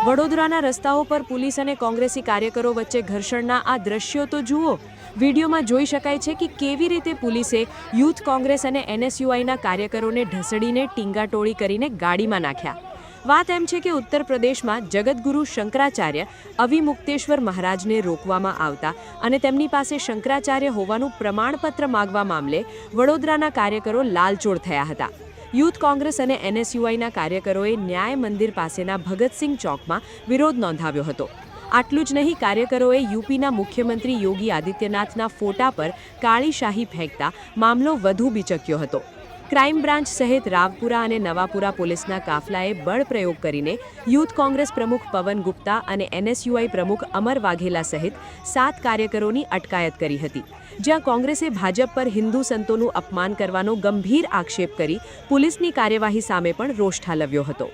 વડોદરાના રસ્તાઓ પર પોલીસ અને કોંગ્રેસી કાર્યકરો વચ્ચે ઘર્ષણના આ દ્રશ્યો તો જુઓ। વિડીયોમાં જોઈ શકાય છે કે કેવી રીતે પોલીસે યુથ કોંગ્રેસ અને એનએસયુઆઈના કાર્યકરોને ઢસડીને ટીંગાટોળી કરીને ગાડીમાં નાખ્યા। વાત એમ છે કે ઉત્તર પ્રદેશમાં જગતગુરુ શંકરાચાર્ય અવિમુક્તેશ્વર મહારાજને રોકવામાં આવતા અને તેમની પાસે શંકરાચાર્ય હોવાનું પ્રમાણપત્ર માંગવા મામલે વડોદરાના કાર્યકરો લાલચોળ થયા હતા। યુથ કોંગ્રેસ અને એનએસયુઆઈના કાર્યકરોએ ન્યાય મંદિર પાસેના ભગતસિંહ ચોકમાં વિરોધ નોંધાવ્યો હતો। આટલું જ નહીં, કાર્યકરોએ યુપીના મુખ્યમંત્રી યોગી આદિત્યનાથના ફોટા પર કાળી શાહી ફેંકતા મામલો વધુ બીચક્યો હતો। ક્રાઇમ બ્રાન્ચ સહિત રાવપુરા અને નવાપુરા પોલીસના કાફલાએ બળ પ્રયોગ કરીને યુથ કોંગ્રેસ પ્રમુખ પવન ગુપ્તા અને એનએસયુઆઈ પ્રમુખ અમર વાઘેલા સહિત 7 કાર્યકરોની અટકાયત કરી હતી, જ્યાં કોંગ્રેસે ભાજપ પર હિન્દુ સંતોનું અપમાન કરવાનો ગંભીર આક્ષેપ કરી પોલીસની કાર્યવાહી સામે પણ રોષ ઠાલવ્યો હતો।